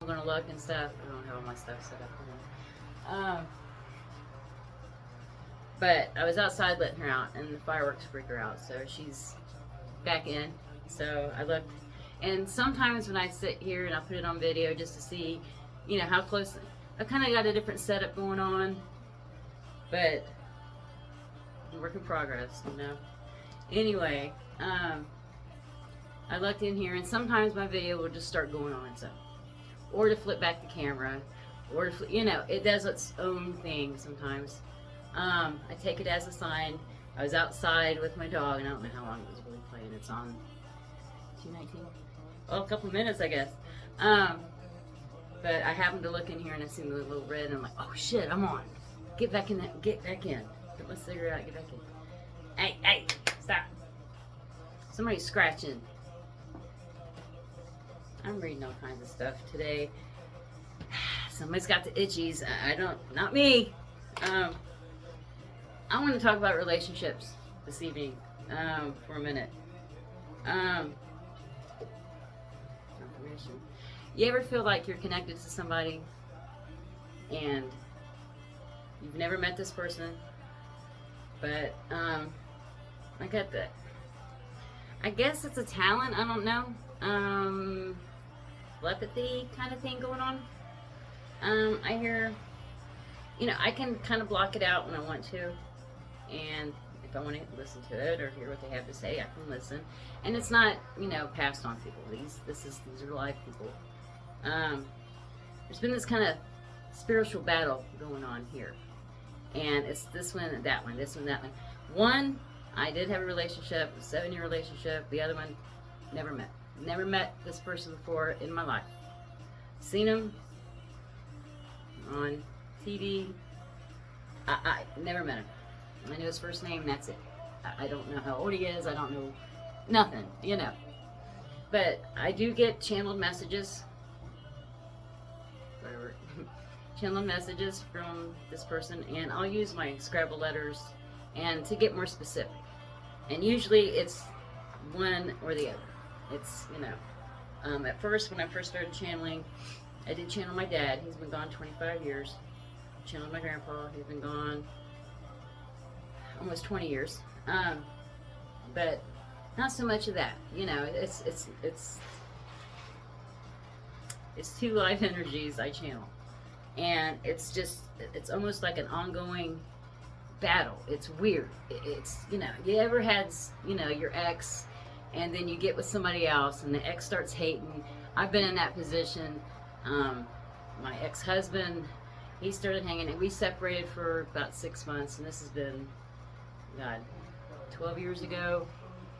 gonna look and stuff. I don't have all my stuff set up. But I was outside letting her out, and the fireworks freak her out, so she's back in. So I looked, and sometimes when I sit here and I put it on video just to see, how close. I kind of got a different setup going on, but work in progress, Anyway, I looked in here, and sometimes my video will just start going on its own, or to flip back the camera, or to it does its own thing sometimes. I take it as a sign. I was outside with my dog, and I don't know how long it was really playing. It's on 2:19. Well, a couple of minutes, I guess. But I happened to look in here, and I seen the little red, and I'm like, oh shit, I'm on. Get back in that. Get back in. Get my cigarette out. Get back in. Hey, stop. Somebody's scratching. I'm reading all kinds of stuff today. Somebody's got the itchies. Not me. I want to talk about relationships this evening for a minute. Information. You ever feel like you're connected to somebody and you've never met this person, but I got the. I guess it's a talent. I don't know. Telepathy kind of thing going on. I hear. I can kind of block it out when I want to. And if I want to listen to it or hear what they have to say, I can listen. And it's not, passed on people. These are live people. There's been this kind of spiritual battle going on here. And it's this one, that one, this one, that one. One, I did have a relationship, a 7-year relationship. The other one, never met. Never met this person before in my life. Seen him on TV. I never met him. I know his first name, that's it. I don't know how old he is. I don't know nothing, But I do get channeled messages. Whatever. Channeled messages from this person, and I'll use my Scrabble letters and to get more specific. And usually it's one or the other. It's, at first, when I first started channeling, I did channel my dad. He's been gone 25 years. Channeled my grandpa. He's been gone almost 20 years. But not so much of that. It's two live energies I channel. And it's almost like an ongoing battle. It's weird. It's, you ever had, your ex, and then you get with somebody else, and the ex starts hating. I've been in that position. My ex-husband, he started hanging, and we separated for about 6 months, and this has been, 12 years ago,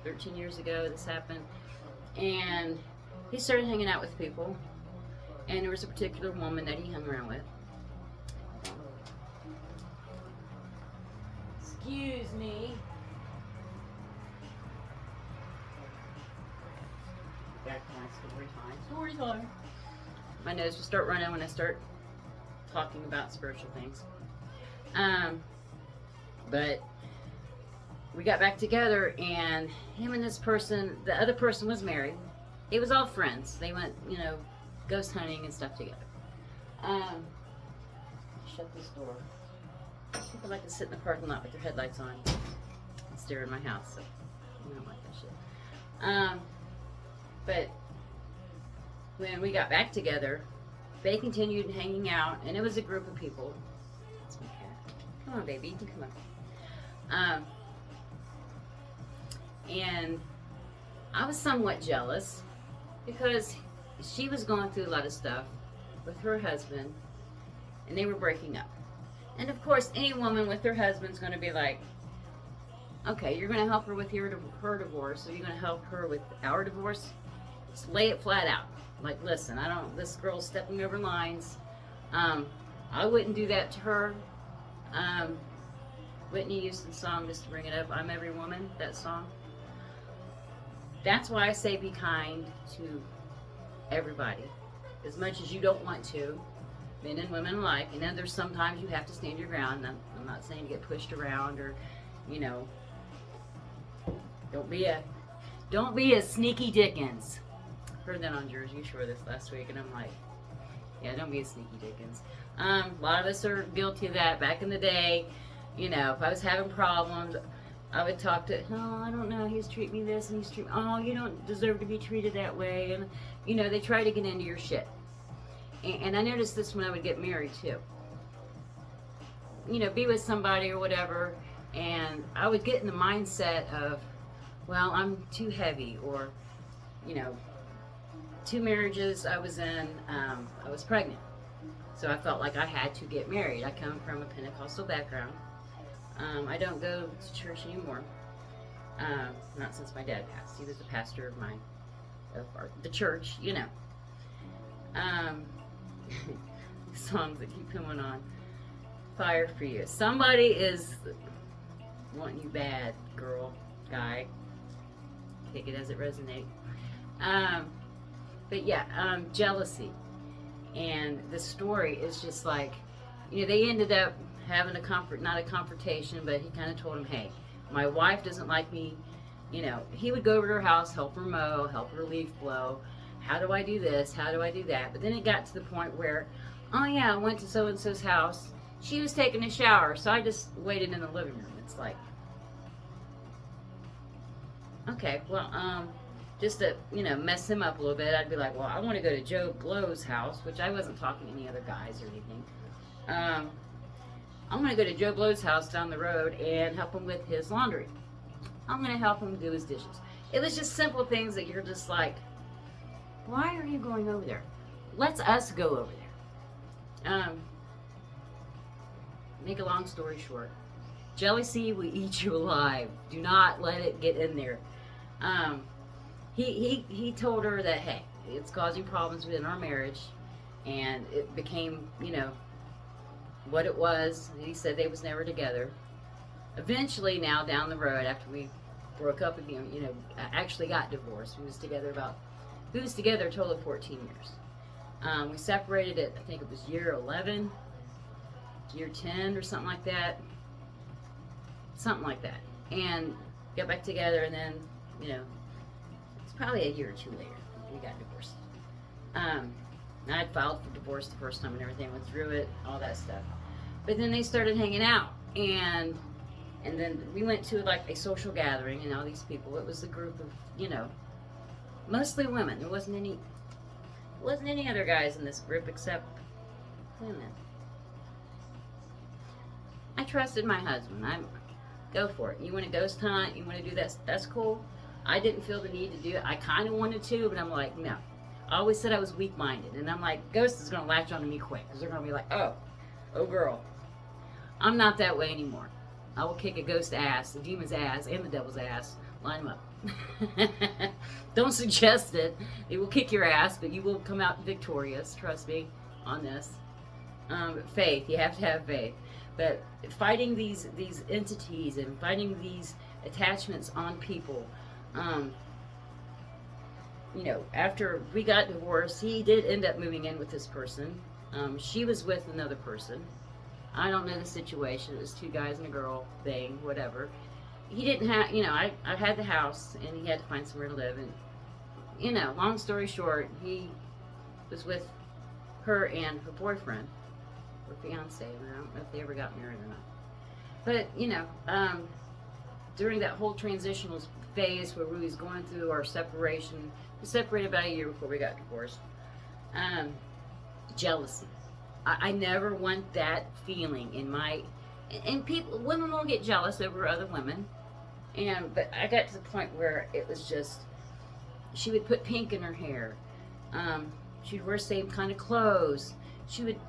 13 years ago this happened. And he started hanging out with people, and there was a particular woman that he hung around with. Excuse me. Back to my story time. My nose will start running when I start talking about spiritual things. But we got back together, and him and this person, the other person was married. It was all friends. They went, ghost hunting and stuff together. Shut this door. People like to sit in the parking lot with their headlights on and stare at my house, so I don't like that shit. But when we got back together, they continued hanging out, and it was a group of people. That's my cat. Come on, baby, you can come up. And I was somewhat jealous because she was going through a lot of stuff with her husband, and they were breaking up. And of course, any woman with her husband's going to be like, okay, you're going to help her with her divorce, so you're going to help her with our divorce? Just lay it flat out. Like, listen, this girl's stepping over lines. I wouldn't do that to her. Whitney Houston's song, just to bring it up, I'm Every Woman, that song. That's why I say be kind to everybody. As much as you don't want to, men and women alike. And then there's sometimes you have to stand your ground. I'm not saying to get pushed around or, don't be a sneaky Dickens. Heard that on Jersey Shore this last week, and I'm like, Yeah, don't be a sneaky Dickens. A lot of us are guilty of that. Back in the day, you know, if I was having problems, I would talk to, oh, I don't know, he's treating me this and he's treating, oh, you don't deserve to be treated that way. And, you know, they try to get into your shit. And I noticed this when I would get married too. You know, be with somebody or whatever, and I would get in the mindset of, well, I'm too heavy, or, you know, 2 marriages I was in, I was pregnant. So I felt like I had to get married. I come from a Pentecostal background. I don't go to church anymore. Not since my dad passed. He was the pastor of the church, you know. Songs that keep coming on. Fire for you. Somebody is wanting you bad, girl, guy. Take it as it resonates. But yeah, jealousy. And the story is just like, you know, they ended up having not a confrontation, but he kind of told him, hey, my wife doesn't like me. You know, he would go over to her house, help her mow, help her leaf blow. How do I do this? How do I do that? But then it got to the point where, oh yeah, I went to so-and-so's house. She was taking a shower, so I just waited in the living room. It's like, okay, well, just to, you know, mess him up a little bit, I'd be like, well, I want to go to Joe Blow's house, which I wasn't talking to any other guys or anything. I'm going to go to Joe Blow's house down the road and help him with his laundry. I'm going to help him do his dishes. It was just simple things that you're just like, why are you going over there? Let's us go over there. Make a long story short, jealousy will eat you alive. Do not let it get in there. He told her that, hey, it's causing problems within our marriage, and it became, you know, what it was. He said they was never together. Eventually, now down the road, after we broke up again, you know, actually got divorced. We was together a total of 14 years. We separated at, I think it was year 11, year 10 or something like that. And got back together, and then, you know, it's probably a year or two later we got divorced. I had filed for divorce the first time and everything, went through it, all that stuff. But then they started hanging out, and then we went to like a social gathering, and all these people. It was a group of, you know, mostly women. There wasn't any other guys in this group except women. I trusted my husband. Go for it. You want to ghost hunt? You want to do this? That's cool. I didn't feel the need to do it. I kind of wanted to, but I'm like, no. I always said I was weak-minded, and I'm like, ghost is going to latch onto me quick, because they're going to be like, oh girl. I'm not that way anymore. I will kick a ghost ass, the demon's ass, and the devil's ass. Line them up. Don't suggest it. They will kick your ass, but you will come out victorious. Trust me on this. Faith. You have to have faith. But fighting these entities and fighting these attachments on people, you know, after we got divorced, he did end up moving in with this person. She was with another person. I don't know the situation. It was 2 guys and a girl thing, whatever. He didn't have, you know, I had the house, and he had to find somewhere to live. And, you know, long story short, he was with her and her boyfriend, or fiance. I don't know if they ever got married or not. But, you know, during that whole transitional phase where we was going through our separation, we separated about a year before we got divorced. Jealousy. I never want that feeling in my, and women will get jealous over other women, but I got to the point where it was just, she would put pink in her hair, she'd wear the same kind of clothes, it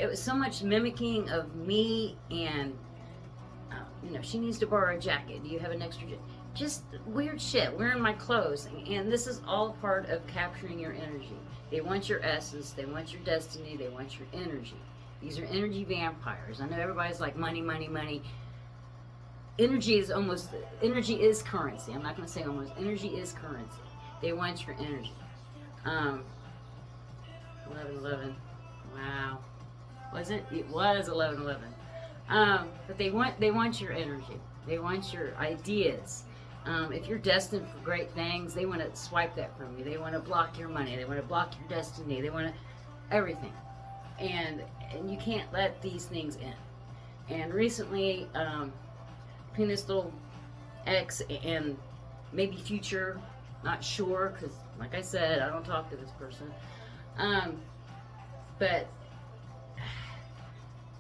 was so much mimicking of me, and you know, she needs to borrow a jacket, do you have an extra jacket? Just weird shit, wearing my clothes, and this is all part of capturing your energy. They want your essence, they want your destiny, they want your energy. These are energy vampires. I know everybody's like, money, money, money. Energy is currency. I'm not going to say almost. Energy is currency. They want your energy. 11:11. Wow. Was it? It was 11:11. But they want your energy. They want your ideas. If you're destined for great things, they want to swipe that from you. They want to block your money. They want to block your destiny. They want to everything. And you can't let these things in. And recently, between this little ex and maybe future, not sure, because like I said, I don't talk to this person. But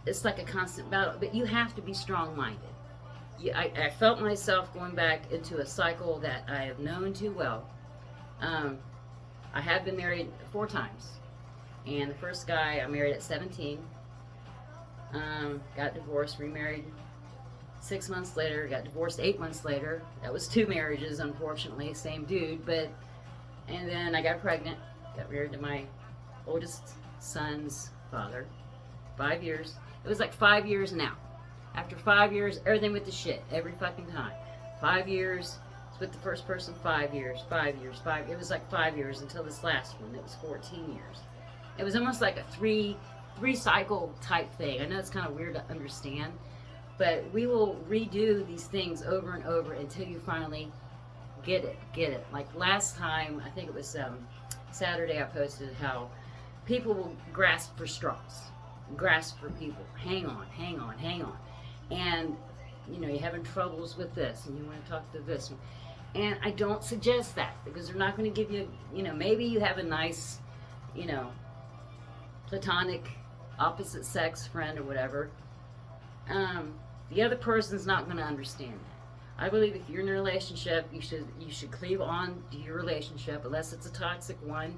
it's like a constant battle. But you have to be strong-minded. I felt myself going back into a cycle that I have known too well. I have been married 4 times. And the first guy I married at 17. Got divorced, remarried 6 months later, got divorced 8 months later. That was 2 marriages, unfortunately, same dude. And then I got pregnant, got married to my oldest son's father. 5 years. It was like 5 years now. After 5 years, everything went to shit every fucking time. 5 years. It's with the first person. 5 years. 5 years. It was like 5 years until this last one. It was 14 years. It was almost like a three cycle type thing. I know it's kind of weird to understand, but we will redo these things over and over until you finally get it. Like last time, I think it was Saturday, I posted how people will grasp for straws, grasp for people. Hang on. And, you know, you're having troubles with this and you want to talk to this one. And I don't suggest that because they're not going to give you, you know, maybe you have a nice, you know, platonic opposite sex friend or whatever. The other person's not going to understand that. I believe if you're in a relationship, you should cleave on to your relationship, unless it's a toxic one.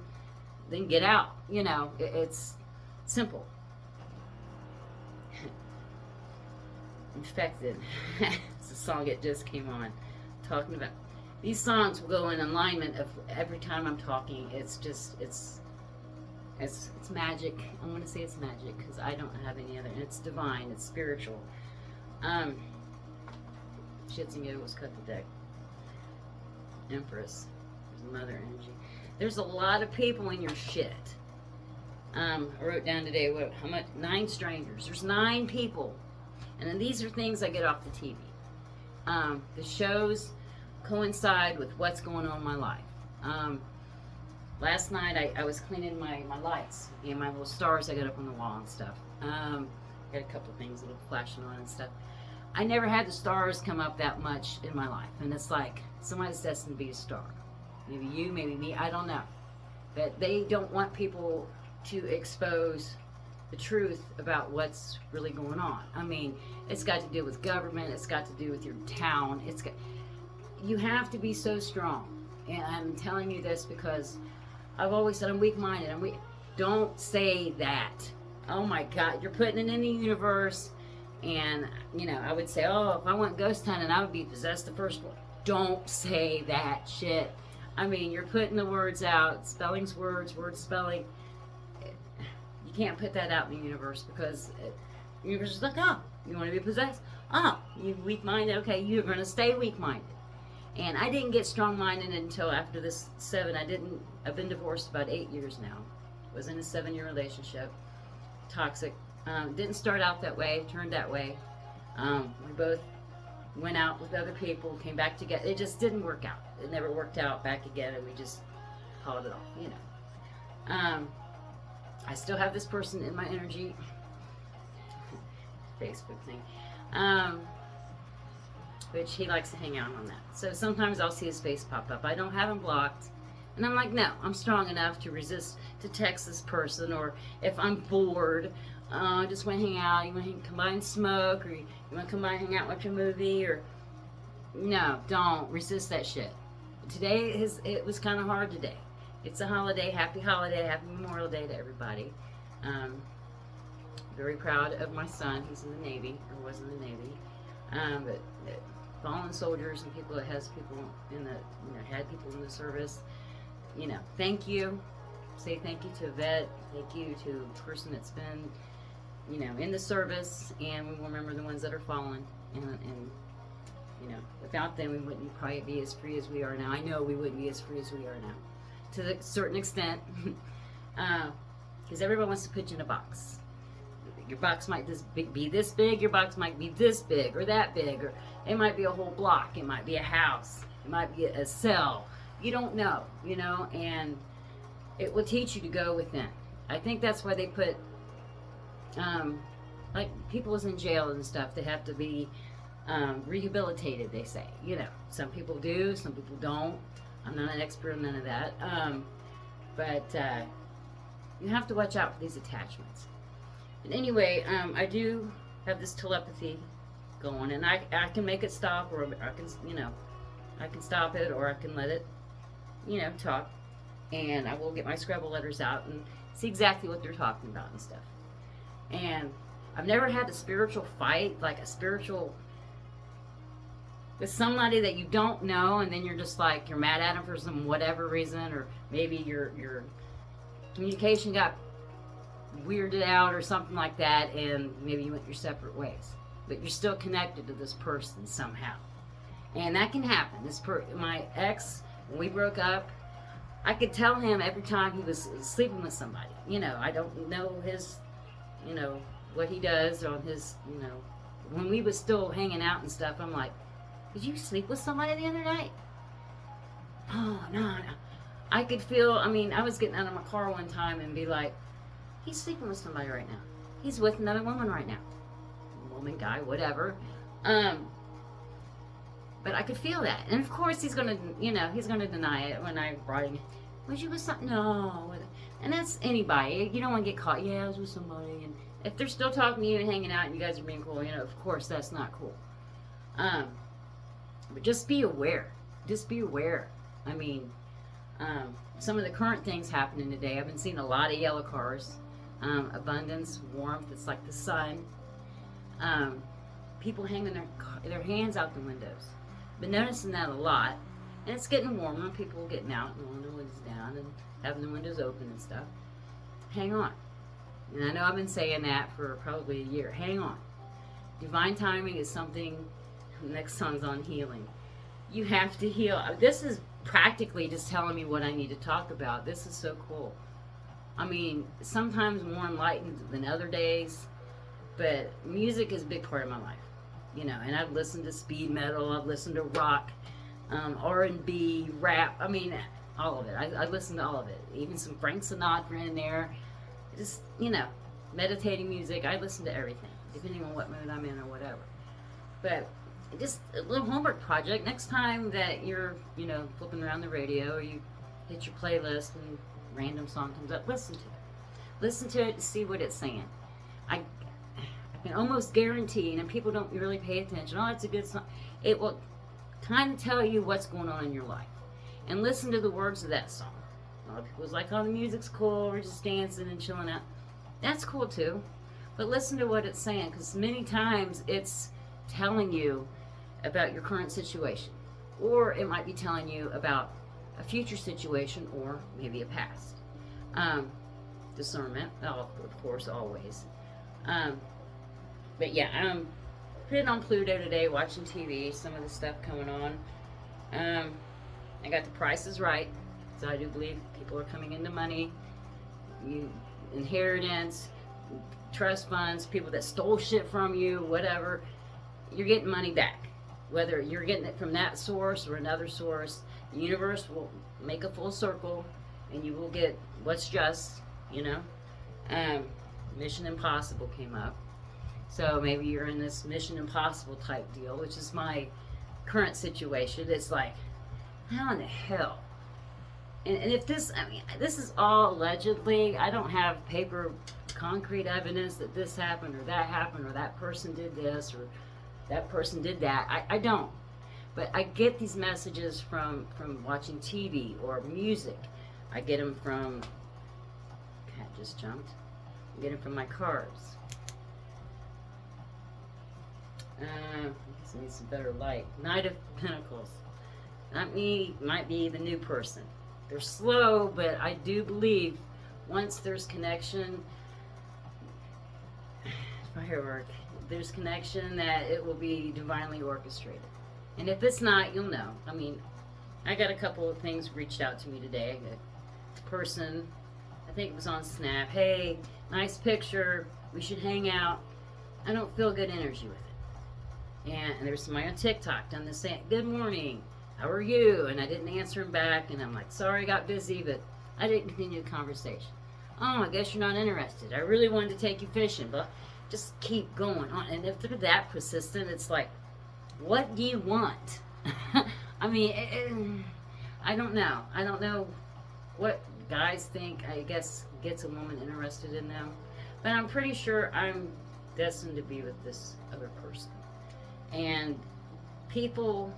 Then get out. You know, it's simple. Infected. It's a song that just came on, talking about. These songs will go in alignment of every time I'm talking. It's magic. I'm going to say it's magic because I don't have any other. And it's divine. It's spiritual. Shits and giggles, cut the deck. Empress. There's mother energy. There's a lot of people in your shit. I wrote down today, how much? 9 strangers. There's 9 people. And then these are things I get off the TV. The shows coincide with what's going on in my life. Last night I was cleaning my lights and my little stars I got up on the wall and stuff. Got a couple of things, little flashing on and stuff. I never had the stars come up that much in my life. And it's like, somebody's destined to be a star. Maybe you, maybe me, I don't know. But they don't want people to expose the truth about what's really going on. I mean, it's got to do with government. It's got to do with your town. You have to be so strong. And I'm telling you this because I've always said I'm weak-minded. Don't say that. Oh my God, you're putting it in the universe. And, you know, I would say, oh, if I went ghost hunting, I would be possessed the first one. Don't say that shit. I mean, you're putting the words out. Spelling's words, words spelling. You can't put that out in the universe because the universe is like, oh, you want to be possessed? Oh, you're weak-minded. Okay, you're going to stay weak-minded. And I didn't get strong-minded until after this 7. I've been divorced about 8 years now. Was in a 7-year relationship. Toxic. Didn't start out that way, turned that way. We both went out with other people, came back together. It just didn't work out. It never worked out back again, and we just called it off, you know. I still have this person in my energy. Facebook thing. Which he likes to hang out on that. So sometimes I'll see his face pop up. I don't have him blocked. And I'm like, no, I'm strong enough to resist, to text this person, or if I'm bored, I just want to hang out, you want to come by and smoke, or you want to come by and hang out, watch a movie, or no, don't resist that shit. Today, it was kind of hard today. It's a holiday, happy Memorial Day to everybody. Very proud of my son, he's in the Navy, or was in the Navy. But fallen soldiers and people that has people in the, you know, had people in the service, you know, thank you. Say thank you to a vet, thank you to a person that's been, you know, in the service, and we will remember the ones that are fallen, and you know, without them we wouldn't probably be as free as we are now. I know we wouldn't be as free as we are now, to a certain extent, because everyone wants to put you in a box. Your box might be this big, your box might be this big, or that big, or it might be a whole block, it might be a house, it might be a cell. You don't know, you know, and it will teach you to go within. I think that's why they put, like, people was in jail and stuff. They have to be rehabilitated, they say. You know, some people do, some people don't. I'm not an expert on none of that. But you have to watch out for these attachments. But anyway, I do have this telepathy going, and I can make it stop, or I can, you know, I can stop it, or I can let it, you know, talk. And I will get my Scrabble letters out and see exactly what they're talking about and stuff. And I've never had a spiritual fight, like a spiritual, with somebody that you don't know, and then you're just like, you're mad at them for some whatever reason, or maybe your communication got weirded out or something like that, and maybe you went your separate ways. But you're still connected to this person somehow. And that can happen. My ex, when we broke up, I could tell him every time he was sleeping with somebody. You know, I don't know his, you know, what he does on his, you know, when we was still hanging out and stuff, I'm like, did you sleep with somebody the other night? Oh, no. I could feel, I mean, I was getting out of my car one time and be like, he's sleeping with somebody right now. He's with another woman right now. Woman, guy, whatever. But I could feel that. And of course he's going to, you know, he's going to deny it when I brought him. Was you with something? No. And that's anybody. You don't want to get caught. Yeah, I was with somebody. And if they're still talking to you and hanging out and you guys are being cool, you know, of course that's not cool. But just be aware. Just be aware. I mean, some of the current things happening today, I've been seeing a lot of yellow cars. Abundance, warmth, it's like the sun. People hanging their hands out the windows. Been noticing that a lot, and it's getting warmer. People getting out and rolling their windows down and having the windows open and stuff. Hang on. And I know I've been saying that for probably a year. Hang on. Divine timing is something. Next song's on healing. You have to heal. This is practically just telling me what I need to talk about. This is so cool. I mean, sometimes more enlightened than other days, but music is a big part of my life. You know, and I've listened to speed metal, I've listened to rock, R&B, rap, I mean, all of it. I listen to all of it. Even some Frank Sinatra in there. Just, you know, meditating music. I listen to everything, depending on what mood I'm in or whatever. But just a little homework project. Next time that you're, you know, flipping around the radio or you hit your playlist and a random song comes up, listen to it. Listen to it and see what it's saying. I can almost guarantee, and people don't really pay attention, oh, it's a good song. It will kind of tell you what's going on in your life. And listen to the words of that song. A lot of people was like, oh, the music's cool, we're just dancing and chilling out. That's cool too. But listen to what it's saying, because many times it's telling you about your current situation. Or it might be telling you about a future situation or maybe a past. Discernment, of course, always. But yeah, I'm putting on Pluto today, watching TV, some of the stuff coming on. I got The Price is Right, so I do believe people are coming into money. Inheritance, trust funds, people that stole shit from you, whatever, you're getting money back. Whether you're getting it from that source or another source, the universe will make a full circle and you will get what's just, you know. Mission Impossible came up. So maybe you're in this Mission Impossible type deal, which is my current situation. It's like, how in the hell? And if this, I mean, this is all allegedly. I don't have paper, concrete evidence that this happened or that person did this or that person did that. I don't. But I get these messages from watching TV or music. I get them from, cat just jumped. I get them from my cards. I guess I need some better light. Knight of Pentacles. Not me, might be the new person. They're slow, but I do believe once there's connection, firework, there's connection that it will be divinely orchestrated. And if it's not, you'll know. I mean, I got a couple of things reached out to me today. I got a person, I think it was on Snap, hey, nice picture, we should hang out. I don't feel good energy with it. And there's somebody on TikTok done the same, good morning, how are you? And I didn't answer him back, and I'm like, sorry, I got busy, but I didn't continue the conversation. Oh, I guess you're not interested. I really wanted to take you fishing, but just keep going on. And if they're that persistent, it's like, what do you want? I mean, I don't know. I don't know what guys think, I guess, gets a woman interested in them. But I'm pretty sure I'm destined to be with this other person. And people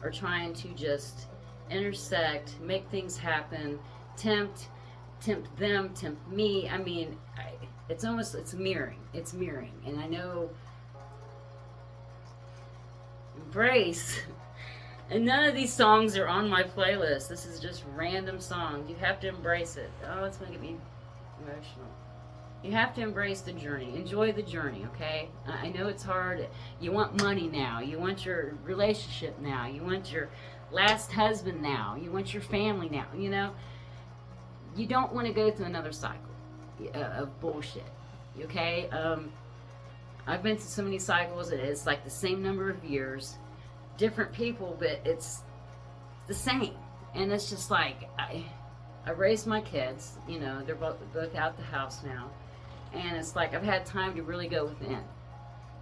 are trying to just intersect, make things happen, tempt them, tempt me. I mean, it's almost, it's mirroring. It's mirroring. And I know, embrace. And none of these songs are on my playlist. This is just random songs. You have to embrace it. Oh, it's going to get me emotional. You have to embrace the journey. Enjoy the journey, okay? I know it's hard. You want money now. You want your relationship now. You want your last husband now. You want your family now, you know? You don't want to go through another cycle of bullshit, okay? I've been through so many cycles. It's like the same number of years, different people, but it's the same. And it's just like, I raised my kids, you know, they're both out the house now. And it's like I've had time to really go within,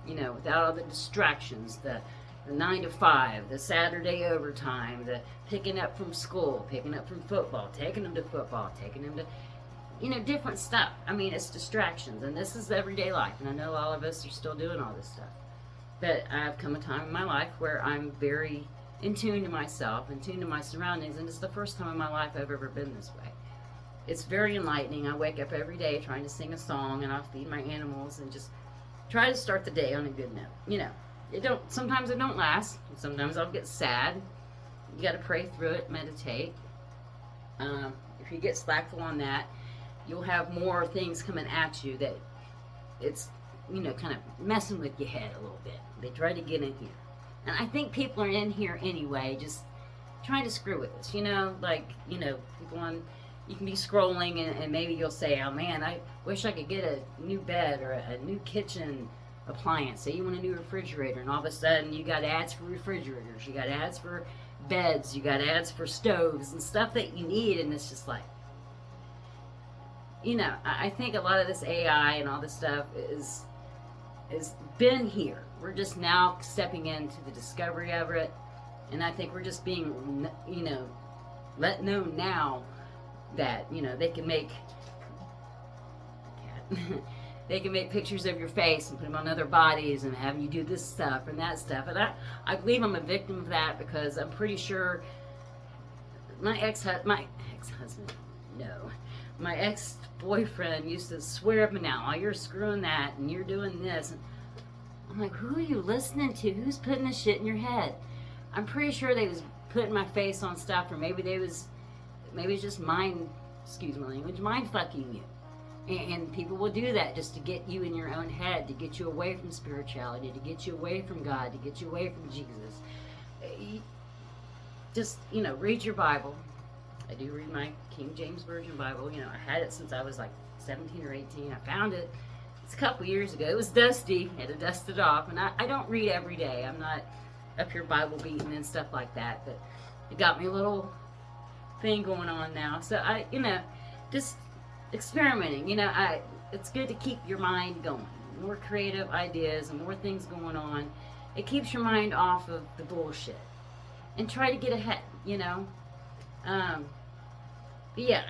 you know, without all the distractions, the 9 to 5, the Saturday overtime, the picking up from school, picking up from football, taking them to football, taking them to, you know, different stuff. I mean, it's distractions, and this is everyday life, and I know all of us are still doing all this stuff. But I've come a time in my life where I'm very in tune to myself, in tune to my surroundings, and it's the first time in my life I've ever been this way. It's very enlightening. I wake up every day trying to sing a song, and I'll feed my animals and just try to start the day on a good note. You know, sometimes it don't last. Sometimes I'll get sad. You got to pray through it, meditate. If you get slackful on that, you'll have more things coming at you that it's, you know, kind of messing with your head a little bit. They try to get in here. And I think people are in here anyway, just trying to screw with us, you know, like, you know, people on, you can be scrolling and maybe you'll say, oh man, I wish I could get a new bed or a new kitchen appliance. Say you want a new refrigerator, and all of a sudden you got ads for refrigerators, you got ads for beds, you got ads for stoves and stuff that you need, and it's just like, you know, I think a lot of this AI and all this stuff is been here. We're just now stepping into the discovery of it, and I think we're just being, you know, let know now that, you know, they can make they can make pictures of your face and put them on other bodies and have you do this stuff and that stuff. And I believe I'm a victim of that, because I'm pretty sure my ex-husband, no, my ex-boyfriend used to swear up and down, oh, you're screwing that and you're doing this. And I'm like, who are you listening to? Who's putting this shit in your head? I'm pretty sure they was putting my face on stuff, or maybe it's just mind, excuse my language, mind fucking you. And people will do that just to get you in your own head, to get you away from spirituality, to get you away from God, to get you away from Jesus. Just, you know, read your Bible. I do read my King James Version Bible. You know, I had it since I was like 17 or 18. I found it. It's a couple years ago. It was dusty. I had to dust it off. And I don't read every day. I'm not up here Bible beating and stuff like that. But it got me a little thing going on now. So I, you know, just experimenting. You know, it's good to keep your mind going. More creative ideas and more things going on. It keeps your mind off of the bullshit. And try to get ahead, you know. But yeah,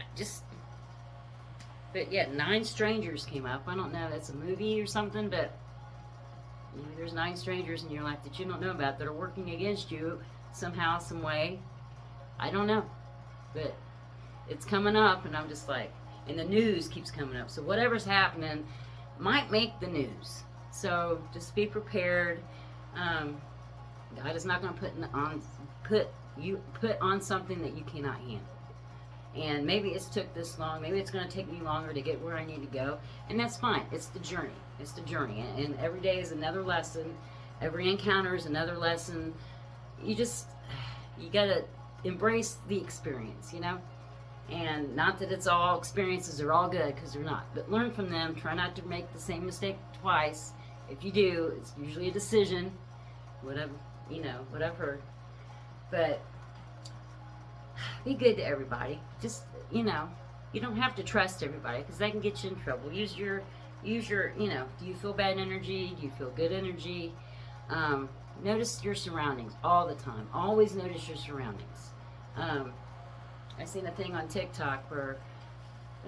but yeah, 9 Strangers came up. I don't know, that's a movie or something, but maybe there's 9 strangers in your life that you don't know about that are working against you somehow, some way. I don't know, but it's coming up, and I'm just like, and the news keeps coming up. So whatever's happening might make the news. So just be prepared. God is not going to put on something that you cannot handle. And maybe it's took this long. Maybe it's going to take me longer to get where I need to go. And that's fine. It's the journey. It's the journey. And every day is another lesson. Every encounter is another lesson. You got to embrace the experience, you know? And not that it's all experiences are all good, because they're not. But learn from them. Try not to make the same mistake twice. If you do, it's usually a decision. Whatever, you know, what I've heard. But be good to everybody. Just, you know, You don't have to trust everybody because that can get you in trouble. Use your, do you feel bad energy? Do you feel good energy? Notice your surroundings all the time. Always notice your surroundings. I seen a thing on TikTok where,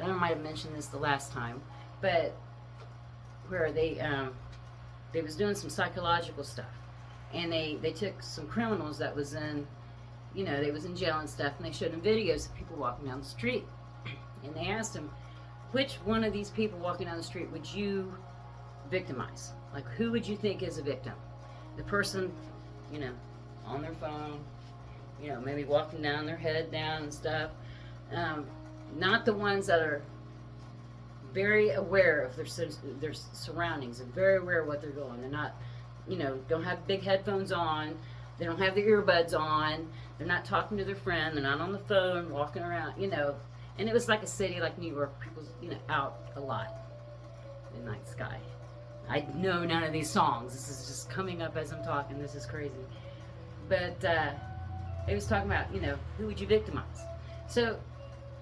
I might have mentioned this the last time, but where they was doing some psychological stuff, and they took some criminals that was in, they was in jail and stuff, and they showed them videos of people walking down the street, and they asked them, which one of these people walking down the street would you victimize? Like, who would you think is a victim? The person, on their phone, maybe walking down, their head down and stuff. Not the ones that are very aware of their surroundings and very aware of what they're doing. They're not, don't have big headphones on. They don't have their earbuds on. They're not talking to their friend. They're not on the phone, walking around, And it was like a city like New York. People's, out a lot. The night sky. I know none of these songs. This is just coming up as I'm talking. This is crazy. But they was talking about, who would you victimize? So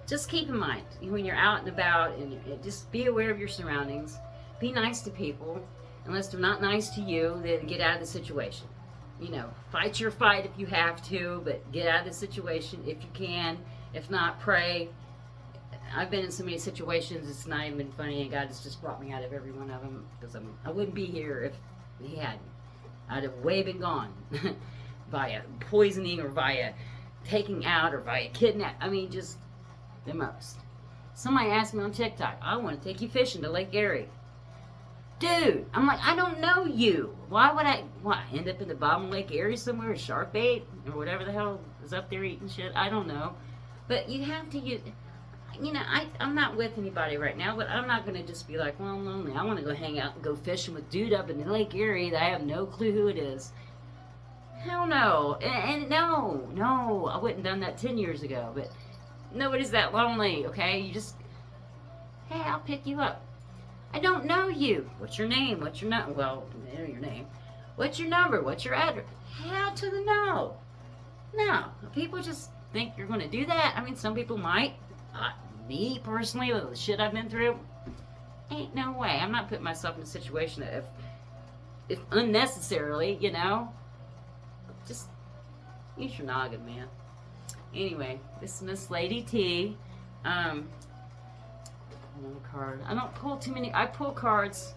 just keep in mind, when you're out and about, and just be aware of your surroundings. Be nice to people. Unless they're not nice to you, then get out of the situation. Fight your fight if you have to, but get out of the situation if you can. If not, pray. I've been in so many situations, it's not even been funny, and God has just brought me out of every one of them, because I wouldn't be here if He hadn't. I'd have way been gone via poisoning, or via taking out, or via kidnap. I mean, just the most. Somebody asked me on TikTok, I want to take you fishing to Lake Erie. Dude, I'm like, I don't know you. Why would I end up in the bottom of Lake Erie somewhere with shark bait or whatever the hell is up there eating shit? I don't know. But you have to use, I'm not with anybody right now, but I'm not going to just be like, well, I'm lonely. I want to go hang out and go fishing with dude up in Lake Erie that I have no clue who it is. Hell no. And no, I wouldn't have done that 10 years ago, but nobody's that lonely, okay? You just, hey, I'll pick you up. I don't know you. What's your name? What's your number? Well, I know your name. What's your number? What's your address? How to the no? No. People just think you're going to do that. I mean, some people might. Me, personally, with the shit I've been through, ain't no way. I'm not putting myself in a situation that if unnecessarily, just use your noggin, man. Anyway, this is Miss Lady T. Another card. I don't pull too many. I pull cards,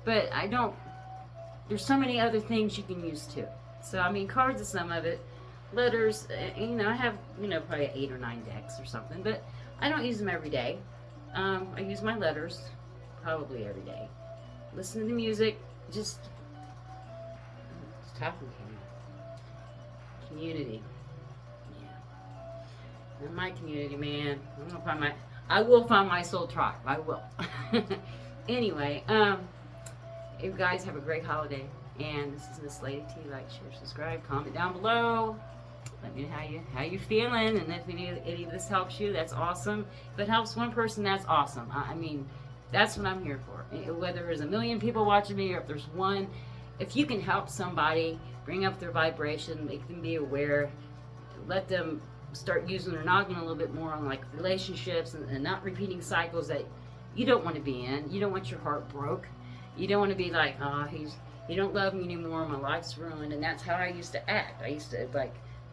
but I don't. There's so many other things you can use too. So I mean, cards is some of it. Letters. I have probably 8 or 9 decks or something, but I don't use them every day. I use my letters probably every day. Listen to the music. Just talking to community. Yeah. In my community, man. I will find my soul tribe. I will. Anyway, you guys have a great holiday. And this is Miss Lady T. Like, share, subscribe, comment down below. Let me know how you feeling, and if any of this helps you, that's awesome. If it helps one person, that's awesome. I mean, that's what I'm here for. Whether there's 1 million people watching me, or if there's one, if you can help somebody, bring up their vibration, make them be aware, let them start using their noggin a little bit more on like relationships and not repeating cycles that you don't want to be in. You don't want your heart broke. You don't want to be like, you don't love me anymore, my life's ruined. And that's how I used to act. I used to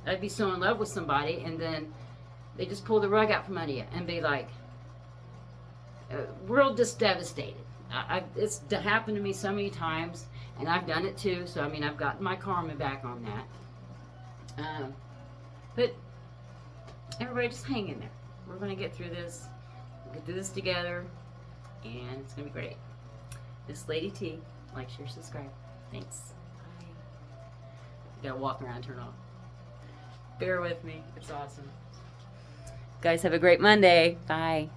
I'd be so in love with somebody, and then they just pull the rug out from under you and be like, world just devastated. It's happened to me so many times, and I've done it too. So I mean, I've gotten my karma back on that. But everybody, just hang in there. We're gonna get through this. We'll get through this together, and it's gonna be great. This Lady T. Like, share, subscribe. Thanks. Bye. You gotta walk around, turn off. Bear with me. It's awesome. Guys, have a great Monday. Bye.